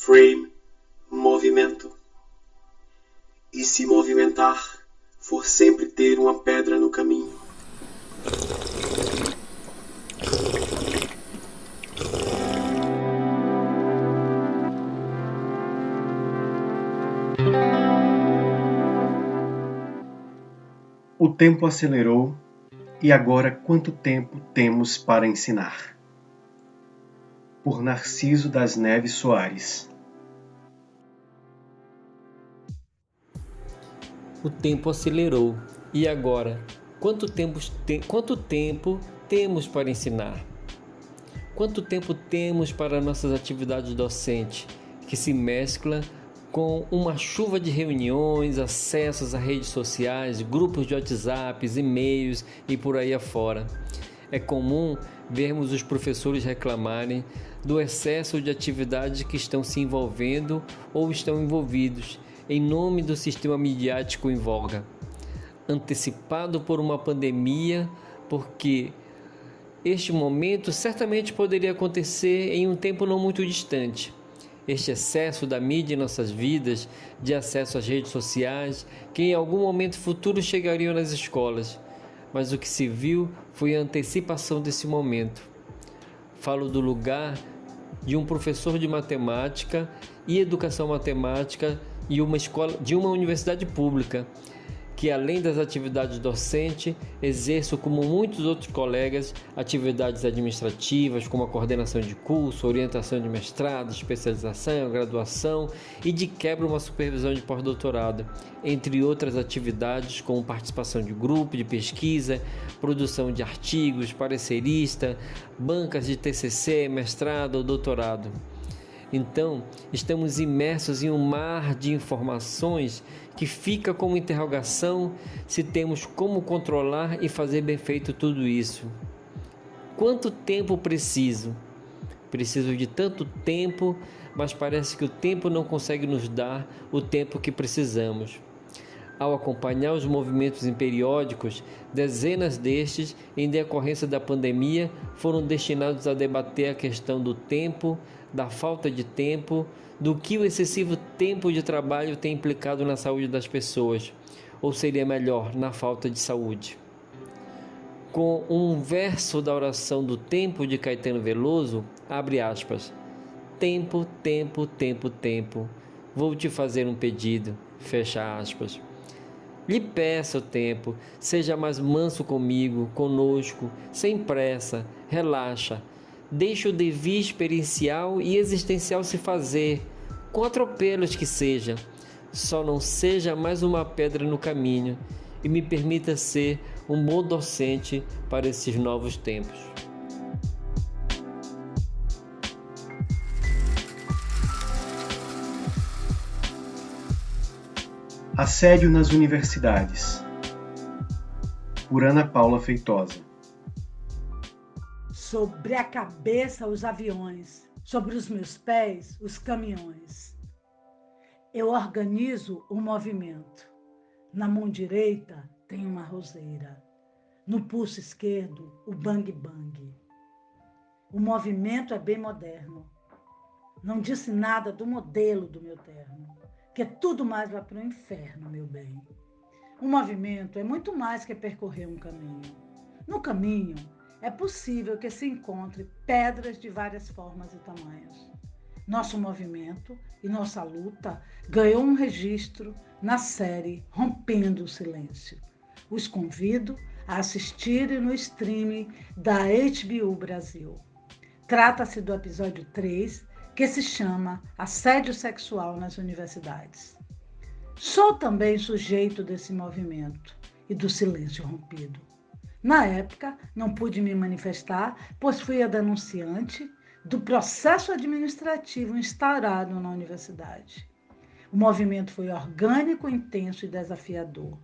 Frame, movimento. E se movimentar for sempre ter uma pedra no caminho? O tempo acelerou e agora quanto tempo temos para ensinar? Por Narciso das Neves Soares. O tempo acelerou e agora quanto tempo temos para ensinar? Quanto tempo temos para nossas atividades docentes, que se mescla com uma chuva de reuniões, acessos a redes sociais, grupos de WhatsApp, e-mails e por aí afora. É comum vermos os professores reclamarem do excesso de atividades que estão se envolvendo ou estão envolvidos em nome do sistema midiático em voga, antecipado por uma pandemia, porque este momento certamente poderia acontecer em um tempo não muito distante. Este excesso da mídia em nossas vidas, de acesso às redes sociais, que em algum momento futuro chegariam nas escolas. Mas o que se viu foi a antecipação desse momento. Falo do lugar de um professor de matemática e educação matemática de uma universidade pública, que além das atividades docentes, exerço, como muitos outros colegas, atividades administrativas, como a coordenação de curso, orientação de mestrado, especialização, graduação e de quebra uma supervisão de pós-doutorado, entre outras atividades como participação de grupo de pesquisa, produção de artigos, parecerista, bancas de TCC, mestrado ou doutorado. Então, estamos imersos em um mar de informações que fica como interrogação se temos como controlar e fazer bem feito tudo isso. Quanto tempo preciso? Preciso de tanto tempo, mas parece que o tempo não consegue nos dar o tempo que precisamos. Ao acompanhar os movimentos periódicos, dezenas destes, em decorrência da pandemia, foram destinados a debater a questão do tempo, da falta de tempo, do que o excessivo tempo de trabalho tem implicado na saúde das pessoas, ou seria melhor, na falta de saúde. Com um verso da oração do Tempo de Caetano Veloso, abre aspas, tempo, tempo, tempo, tempo, vou te fazer um pedido, fecha aspas. Lhe peço, tempo, seja mais manso comigo, conosco, sem pressa, relaxa. Deixe o devir experiencial e existencial se fazer, com atropelos que seja. Só não seja mais uma pedra no caminho e me permita ser um bom docente para esses novos tempos. Assédio nas universidades, por Ana Paula Feitosa. Sobre a cabeça os aviões, sobre os meus pés os caminhões. Eu organizo o movimento. Na mão direita tem uma roseira. No pulso esquerdo, o bang-bang. O movimento é bem moderno. Não disse nada do modelo do meu terno, que tudo mais vai para o inferno, meu bem. O movimento é muito mais que percorrer um caminho. No caminho, é possível que se encontre pedras de várias formas e tamanhos. Nosso movimento e nossa luta ganhou um registro na série Rompendo o Silêncio. Os convido a assistirem no streaming da HBO Brasil. Trata-se do episódio 3, que se chama Assédio Sexual nas Universidades. Sou também sujeito desse movimento e do silêncio rompido. Na época, não pude me manifestar, pois fui a denunciante do processo administrativo instaurado na universidade. O movimento foi orgânico, intenso e desafiador.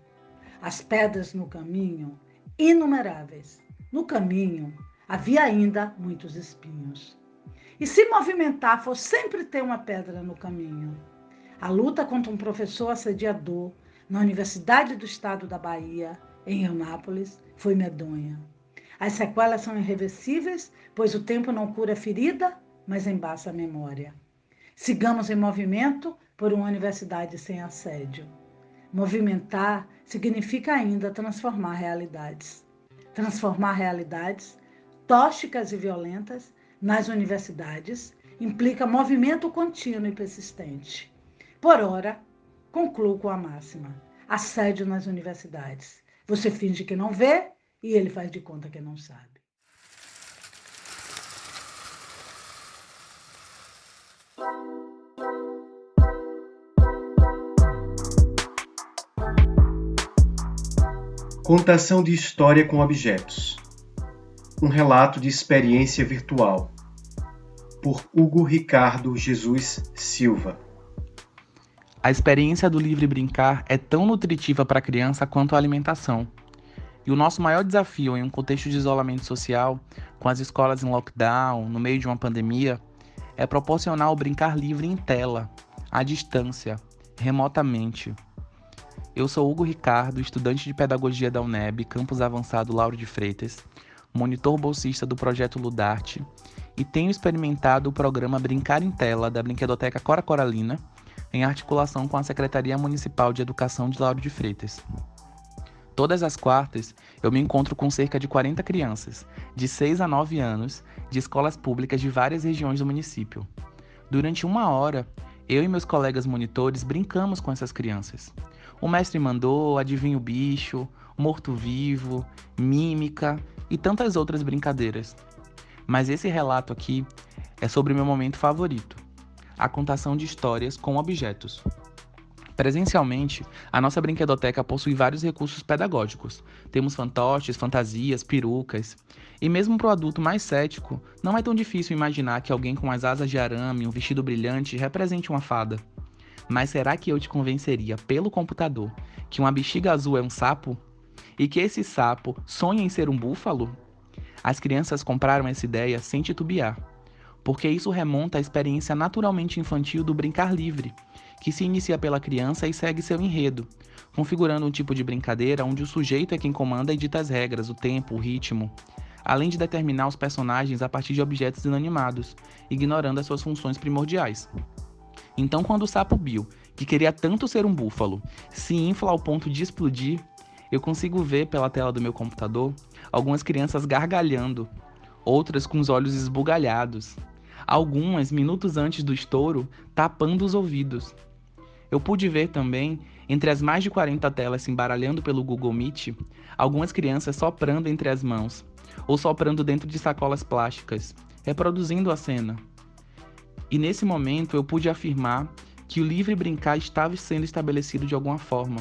As pedras no caminho, inumeráveis. No caminho, havia ainda muitos espinhos. E se movimentar for sempre ter uma pedra no caminho. A luta contra um professor assediador na Universidade do Estado da Bahia, em Eunápolis, foi medonha. As sequelas são irreversíveis, pois o tempo não cura a ferida, mas embaça a memória. Sigamos em movimento por uma universidade sem assédio. Movimentar significa ainda transformar realidades. Transformar realidades tóxicas e violentas nas universidades implica movimento contínuo e persistente. Por ora, concluo com a máxima: assédio nas universidades. Você finge que não vê e ele faz de conta que não sabe. Contação de história com objetos. Um relato de experiência virtual. Por Hugo Ricardo Jesus Silva. A experiência do livre brincar é tão nutritiva para a criança quanto a alimentação. E o nosso maior desafio em um contexto de isolamento social, com as escolas em lockdown, no meio de uma pandemia, é proporcionar o brincar livre em tela, à distância, remotamente. Eu sou Hugo Ricardo, estudante de Pedagogia da UNEB, Campus Avançado Lauro de Freitas, monitor bolsista do Projeto Ludarte e tenho experimentado o programa Brincar em Tela da Brinquedoteca Cora Coralina, em articulação com a Secretaria Municipal de Educação de Lauro de Freitas. Todas as quartas, eu me encontro com cerca de 40 crianças, de 6 a 9 anos, de escolas públicas de várias regiões do município. Durante 1 hora, eu e meus colegas monitores brincamos com essas crianças. O mestre mandou, adivinha o bicho, morto-vivo, mímica e tantas outras brincadeiras. Mas esse relato aqui é sobre meu momento favorito, a contação de histórias com objetos. Presencialmente, a nossa brinquedoteca possui vários recursos pedagógicos. Temos fantoches, fantasias, perucas. E mesmo para o adulto mais cético, não é tão difícil imaginar que alguém com as asas de arame e um vestido brilhante represente uma fada. Mas será que eu te convenceria pelo computador que uma bexiga azul é um sapo? E que esse sapo sonha em ser um búfalo? As crianças compraram essa ideia sem titubear, porque isso remonta à experiência naturalmente infantil do brincar livre, que se inicia pela criança e segue seu enredo, configurando um tipo de brincadeira onde o sujeito é quem comanda e dita as regras, o tempo, o ritmo, além de determinar os personagens a partir de objetos inanimados, ignorando as suas funções primordiais. Então, quando o sapo Bill, que queria tanto ser um búfalo, se infla ao ponto de explodir, eu consigo ver pela tela do meu computador algumas crianças gargalhando, outras com os olhos esbugalhados, algumas, minutos antes do estouro, tapando os ouvidos. Eu pude ver também, entre as mais de 40 telas se embaralhando pelo Google Meet, algumas crianças soprando entre as mãos, ou soprando dentro de sacolas plásticas, reproduzindo a cena. E nesse momento eu pude afirmar que o livre brincar estava sendo estabelecido de alguma forma.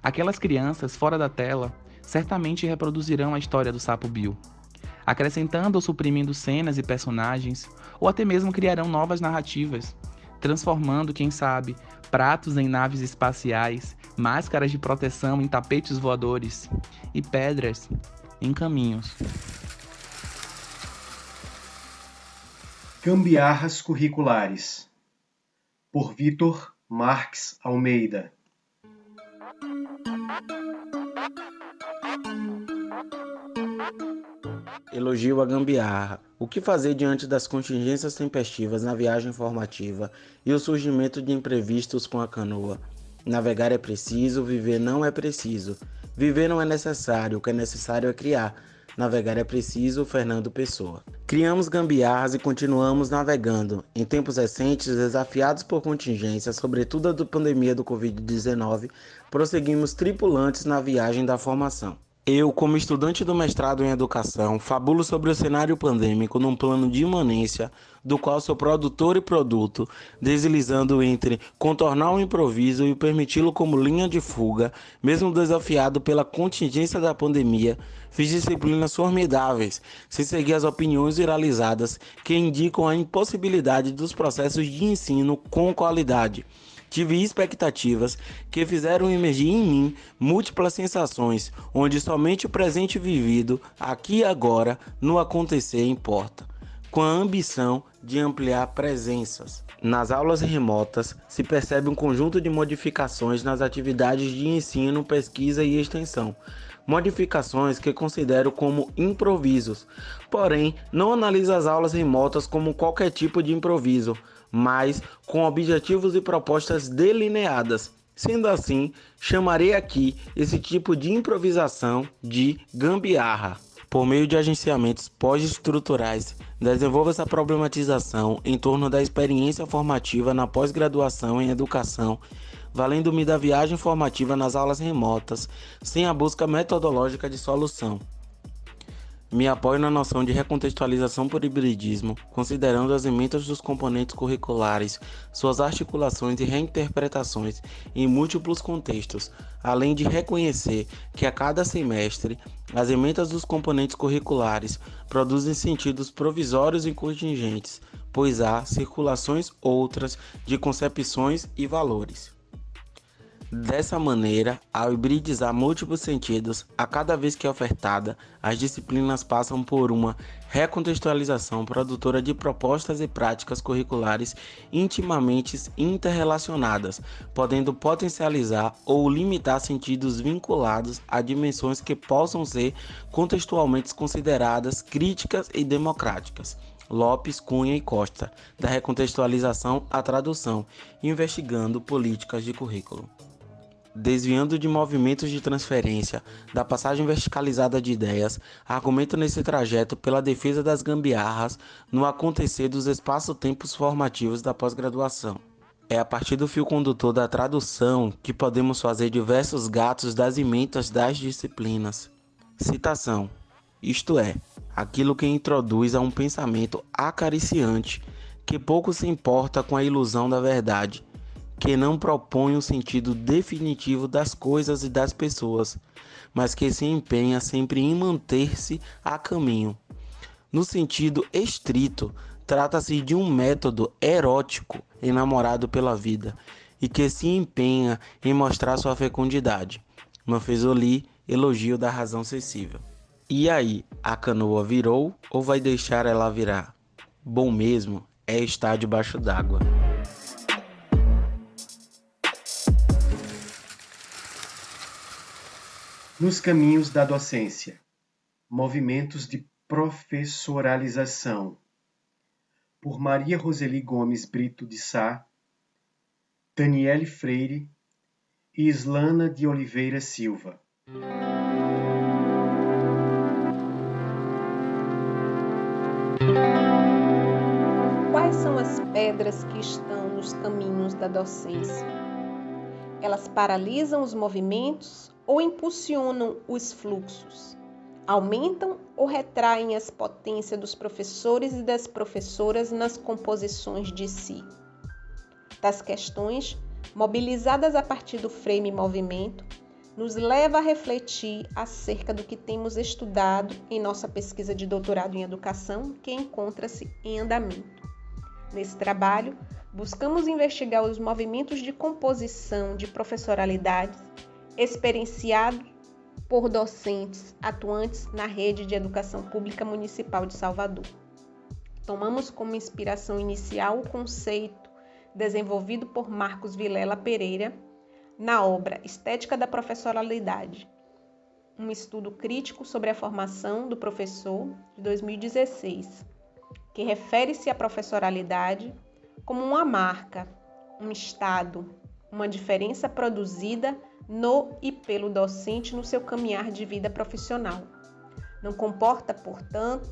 Aquelas crianças, fora da tela, certamente reproduzirão a história do sapo Bill, acrescentando ou suprimindo cenas e personagens, ou até mesmo criarão novas narrativas, transformando, quem sabe, pratos em naves espaciais, máscaras de proteção em tapetes voadores e pedras em caminhos. Gambiarras curriculares. Por Vitor Marques Almeida. Elogio a gambiarra. O que fazer diante das contingências tempestivas na viagem formativa e o surgimento de imprevistos com a canoa? Navegar é preciso, viver não é preciso. Viver não é necessário, o que é necessário é criar. Navegar é preciso, Fernando Pessoa. Criamos gambiarras e continuamos navegando. Em tempos recentes, desafiados por contingências, sobretudo a da pandemia do Covid-19, prosseguimos tripulantes na viagem da formação. Eu, como estudante do mestrado em educação, fabulo sobre o cenário pandêmico num plano de imanência, do qual sou produtor e produto, deslizando entre contornar o improviso e permiti-lo como linha de fuga, mesmo desafiado pela contingência da pandemia, fiz disciplinas formidáveis, sem seguir as opiniões viralizadas que indicam a impossibilidade dos processos de ensino com qualidade. Tive expectativas que fizeram emergir em mim múltiplas sensações, onde somente o presente vivido, aqui e agora, no acontecer importa, com a ambição de ampliar presenças. Nas aulas remotas, se percebe um conjunto de modificações nas atividades de ensino, pesquisa e extensão. Modificações que considero como improvisos, porém não analiso as aulas remotas como qualquer tipo de improviso, mas com objetivos e propostas delineadas. Sendo assim, chamarei aqui esse tipo de improvisação de gambiarra. Por meio de agenciamentos pós-estruturais, desenvolva essa problematização em torno da experiência formativa na pós-graduação em educação, valendo-me da viagem formativa nas aulas remotas, sem a busca metodológica de solução. Me apoio na noção de recontextualização por hibridismo, considerando as emendas dos componentes curriculares, suas articulações e reinterpretações em múltiplos contextos, além de reconhecer que a cada semestre as emendas dos componentes curriculares produzem sentidos provisórios e contingentes, pois há circulações outras de concepções e valores. Dessa maneira, ao hibridizar múltiplos sentidos, a cada vez que é ofertada, as disciplinas passam por uma recontextualização produtora de propostas e práticas curriculares intimamente interrelacionadas, podendo potencializar ou limitar sentidos vinculados a dimensões que possam ser contextualmente consideradas críticas e democráticas. Lopes, Cunha e Costa, da recontextualização à tradução, investigando políticas de currículo. Desviando de movimentos de transferência da passagem verticalizada de ideias, argumento nesse trajeto pela defesa das gambiarras no acontecer dos espaço-tempos formativos da pós-graduação. É a partir do fio condutor da tradução que podemos fazer diversos gatos das emendas das disciplinas. Citação, isto é, aquilo que introduz a um pensamento acariciante que pouco se importa com a ilusão da verdade, que não propõe o sentido definitivo das coisas e das pessoas, mas que se empenha sempre em manter-se a caminho. No sentido estrito, trata-se de um método erótico enamorado pela vida e que se empenha em mostrar sua fecundidade. Manfezoli, elogio da razão sensível. E aí, a canoa virou ou vai deixar ela virar? Bom mesmo é estar debaixo d'água. Nos caminhos da docência, movimentos de professoralização, por Maria Roseli Gomes Brito de Sá, Daniele Freire e Islana de Oliveira Silva. Quais são as pedras que estão nos caminhos da docência? Elas paralisam os movimentos ou impulsionam os fluxos? Aumentam ou retraem as potências dos professores e das professoras nas composições de si? Das questões, mobilizadas a partir do frame movimento, nos leva a refletir acerca do que temos estudado em nossa pesquisa de doutorado em educação, que encontra-se em andamento. Nesse trabalho, buscamos investigar os movimentos de composição de professoralidades experienciados por docentes atuantes na rede de educação pública municipal de Salvador. Tomamos como inspiração inicial o conceito desenvolvido por Marcos Vilela Pereira na obra Estética da Professoralidade, um estudo crítico sobre a formação do professor de 2016, que refere-se à professoralidade como uma marca, um estado, uma diferença produzida no e pelo docente no seu caminhar de vida profissional. Não comporta, portanto,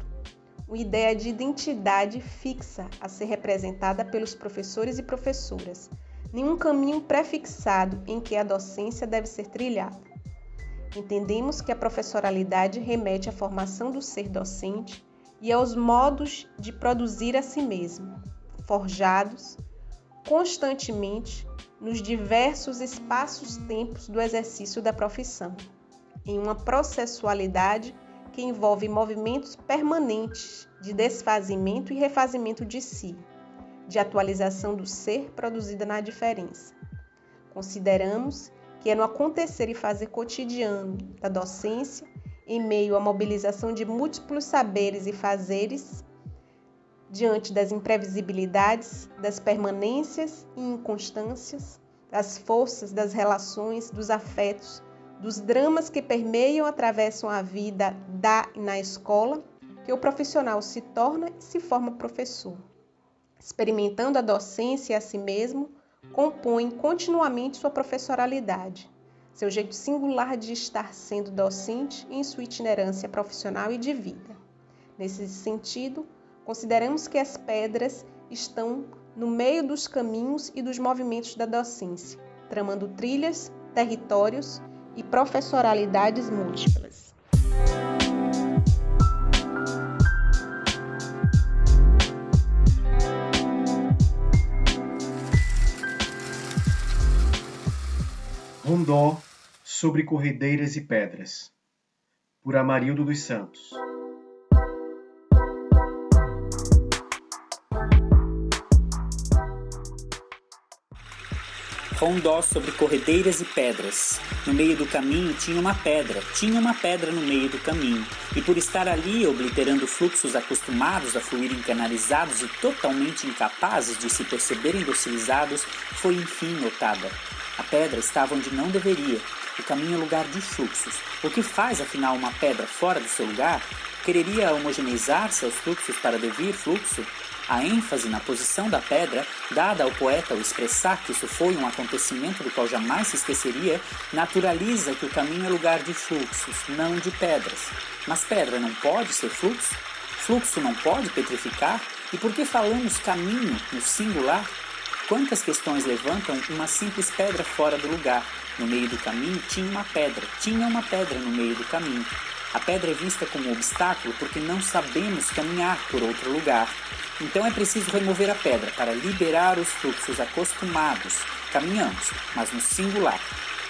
uma ideia de identidade fixa a ser representada pelos professores e professoras, nenhum caminho prefixado em que a docência deve ser trilhada. Entendemos que a professoralidade remete à formação do ser docente e aos modos de produzir a si mesmo, forjados constantemente nos diversos espaços-tempos do exercício da profissão, em uma processualidade que envolve movimentos permanentes de desfazimento e refazimento de si, de atualização do ser produzida na diferença. Consideramos que é no acontecer e fazer cotidiano da docência, em meio à mobilização de múltiplos saberes e fazeres, diante das imprevisibilidades, das permanências e inconstâncias, das forças, das relações, dos afetos, dos dramas que permeiam e atravessam a vida da e na escola, que o profissional se torna e se forma professor. experimentando a docência a si mesmo, compõe continuamente sua professoralidade, seu jeito singular de estar sendo docente em sua itinerância profissional e de vida. Nesse sentido, consideramos que as pedras estão no meio dos caminhos e dos movimentos da docência, tramando trilhas, territórios e professoralidades múltiplas. Rondó sobre corredeiras e pedras, por Amarildo dos Santos. Rondó sobre corredeiras e pedras. No meio do caminho tinha uma pedra no meio do caminho, e por estar ali obliterando fluxos acostumados a fluírem canalizados e totalmente incapazes de se perceberem docilizados, foi enfim notada. A pedra estava onde não deveria. O caminho é lugar de fluxos. O que faz, afinal, uma pedra fora do seu lugar? Quereria homogeneizar seus fluxos para devir fluxo? A ênfase na posição da pedra, dada ao poeta ao expressar que isso foi um acontecimento do qual jamais se esqueceria, naturaliza que o caminho é lugar de fluxos, não de pedras. Mas pedra não pode ser fluxo? Fluxo não pode petrificar? E por que falamos caminho no singular? Quantas questões levantam uma simples pedra fora do lugar? No meio do caminho tinha uma pedra no meio do caminho. A pedra é vista como obstáculo porque não sabemos caminhar por outro lugar. Então é preciso remover a pedra para liberar os fluxos acostumados. Caminhamos, mas no singular.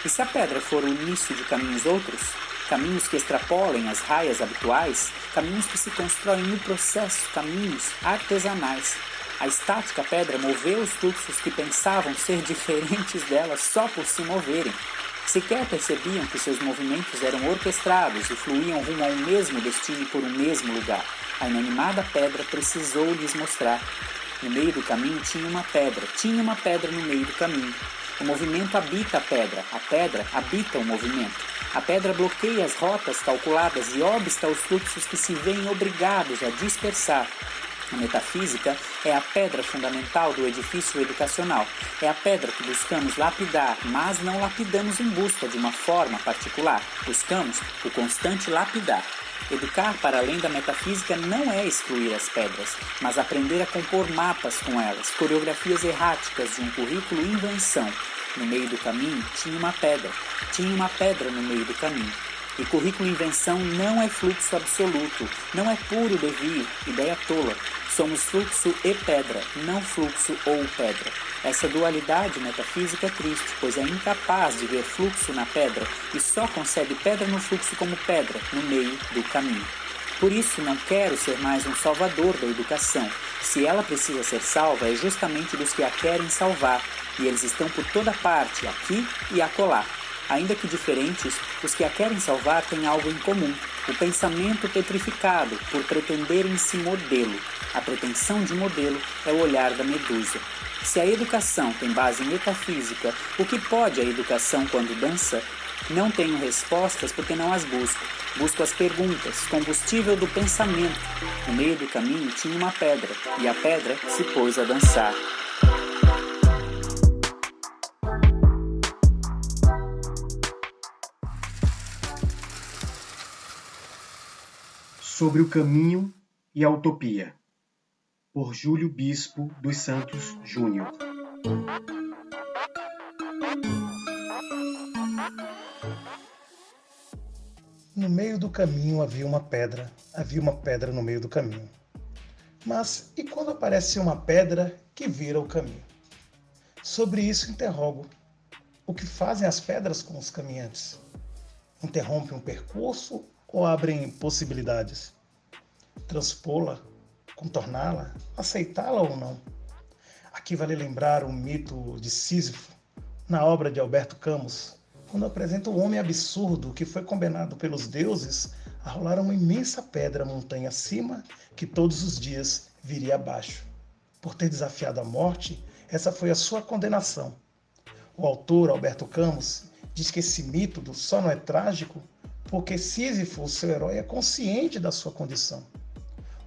E se a pedra for o início de caminhos outros? Caminhos que extrapolem as raias habituais? Caminhos que se constroem no processo? Caminhos artesanais? A estática pedra moveu os fluxos que pensavam ser diferentes dela só por se moverem. Sequer percebiam que seus movimentos eram orquestrados e fluíam rumo a um mesmo destino por um mesmo lugar. A inanimada pedra precisou lhes mostrar. No meio do caminho tinha uma pedra no meio do caminho. O movimento habita a pedra habita o movimento. A pedra bloqueia as rotas calculadas e obsta os fluxos que se veem obrigados a dispersar. A metafísica é a pedra fundamental do edifício educacional. É a pedra que buscamos lapidar, mas não lapidamos em busca de uma forma particular. Buscamos o constante lapidar. Educar para além da metafísica não é excluir as pedras, mas aprender a compor mapas com elas, coreografias erráticas de um currículo invenção. No meio do caminho tinha uma pedra no meio do caminho. E currículo invenção não é fluxo absoluto, não é puro devir, ideia tola. Somos fluxo e pedra, não fluxo ou pedra. Essa dualidade metafísica é triste, pois é incapaz de ver fluxo na pedra e só concebe pedra no fluxo como pedra no meio do caminho. Por isso, não quero ser mais um salvador da educação. Se ela precisa ser salva, é justamente dos que a querem salvar, e eles estão por toda parte, aqui e acolá. Ainda que diferentes, os que a querem salvar têm algo em comum, o pensamento petrificado por pretenderem-se modelo. A pretensão de modelo é o olhar da medusa. Se a educação tem base metafísica, o que pode a educação quando dança? Não tenho respostas porque não as busco. Busco as perguntas, combustível do pensamento. No meio do caminho tinha uma pedra, e a pedra se pôs a dançar. Sobre o caminho e a utopia, por Júlio Bispo dos Santos Júnior. No meio do caminho havia uma pedra no meio do caminho. Mas e quando aparece uma pedra que vira o caminho? Sobre isso interrogo. O que fazem as pedras com os caminhantes? Interrompem um percurso ou abrem possibilidades? Transpô-la, contorná-la, aceitá-la ou não? Aqui vale lembrar o mito de Sísifo, na obra de Alberto Camus, quando apresenta o homem absurdo que foi condenado pelos deuses a rolar uma imensa pedra montanha acima que todos os dias viria abaixo. Por ter desafiado a morte, essa foi a sua condenação. O autor, Alberto Camus, diz que esse mito só não é trágico porque Sísifo, o seu herói, é consciente da sua condição.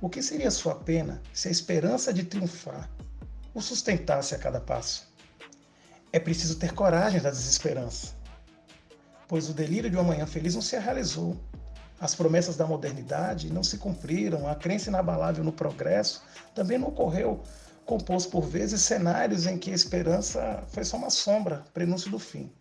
O que seria sua pena se a esperança de triunfar o sustentasse a cada passo. É preciso ter coragem da desesperança, pois o delírio de uma manhã feliz não se realizou. As promessas da modernidade não se cumpriram, a crença inabalável no progresso também não ocorreu, compôs por vezes cenários em que a esperança foi só uma sombra, prenúncio do fim.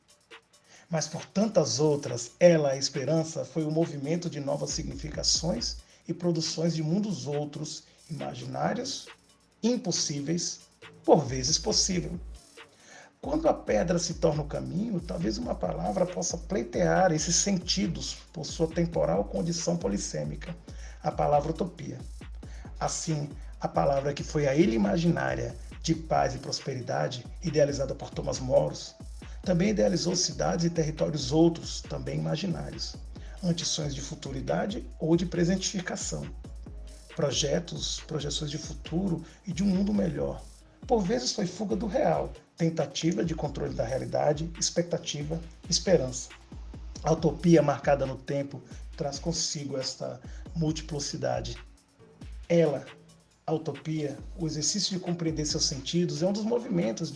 Mas por tantas outras, ela, a esperança, foi o movimento de novas significações e produções de mundos outros, imaginários, impossíveis, por vezes possível. Quando a pedra se torna o caminho, talvez uma palavra possa pleitear esses sentidos por sua temporal condição polissêmica, a palavra utopia. Assim, a palavra que foi a ilha imaginária de paz e prosperidade, idealizada por Thomas Moros, também idealizou cidades e territórios outros, também imaginários, ambições de futuridade ou de presentificação, projetos, projeções de futuro e de um mundo melhor. Por vezes foi fuga do real, tentativa de controle da realidade, expectativa, esperança. A utopia marcada no tempo traz consigo esta multiplicidade. Ela, a utopia, o exercício de compreender seus sentidos, é um dos movimentos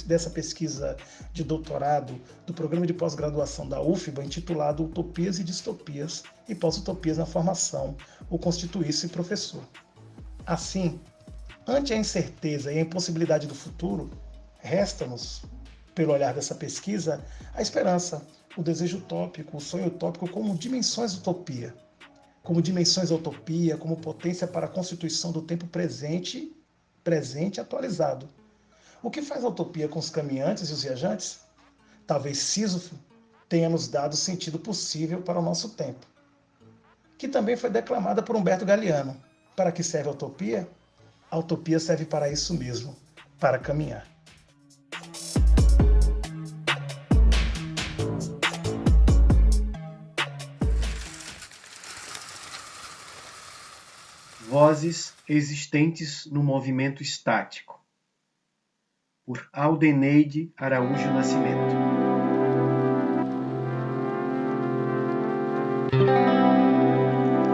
dessa pesquisa de doutorado do programa de pós-graduação da UFBA, intitulado Utopias e Distopias e Pós-Utopias na Formação, o Constituir-se Professor. Assim, ante a incerteza e a impossibilidade do futuro, resta-nos, pelo olhar dessa pesquisa, a esperança, o desejo utópico, o sonho utópico como dimensões utopia, como potência para a constituição do tempo presente atualizado. O que faz a utopia com os caminhantes e os viajantes? Talvez Sísifo tenha nos dado o sentido possível para o nosso tempo, que também foi declamada por Humberto Galeano. Para que serve a utopia? A utopia serve para isso mesmo, para caminhar. Vozes existentes no movimento estático, por Aldeneide Araújo Nascimento.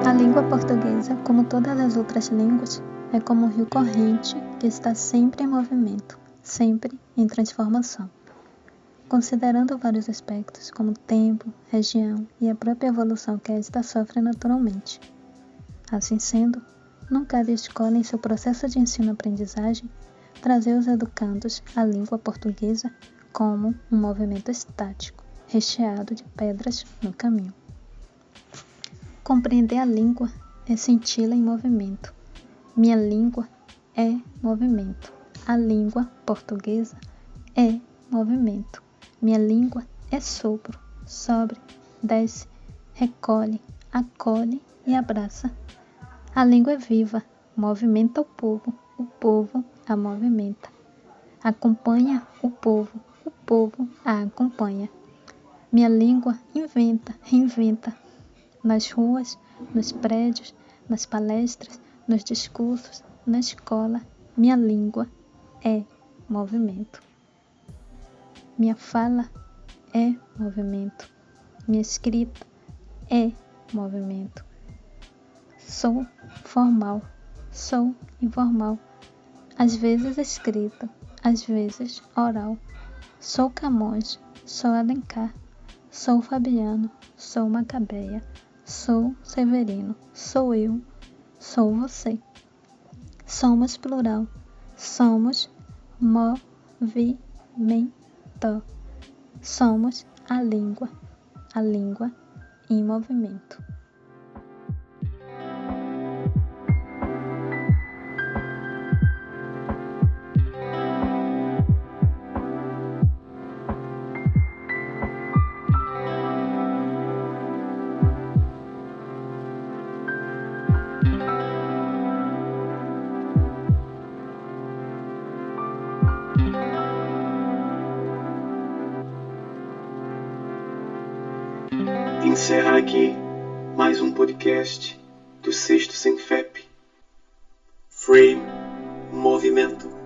A língua portuguesa, como todas as outras línguas, é como um rio corrente que está sempre em movimento, sempre em transformação. Considerando vários aspectos, como tempo, região e a própria evolução que esta sofre naturalmente. Assim sendo, não cabe à escola, em seu processo de ensino-aprendizagem, trazer os educandos à língua portuguesa como um movimento estático, recheado de pedras no caminho. Compreender a língua é senti-la em movimento. Minha língua é movimento. A língua portuguesa é movimento. Minha língua é sopro, sobe, desce, recolhe, acolhe e abraça. A língua é viva, movimenta o povo a movimenta. Acompanha o povo a acompanha. Minha língua inventa, reinventa. Nas ruas, nos prédios, nas palestras, nos discursos, na escola, minha língua é movimento. Minha fala é movimento. Minha escrita é movimento. Sou formal, sou informal, às vezes escrita, às vezes oral. Sou Camões, sou Alencar, sou Fabiano, sou Macabeia, sou Severino, sou eu, sou você. Somos plural, somos movimento. Somos a língua em movimento. Encerra aqui mais um podcast do Sexto Sem FEP. Frame, movimento.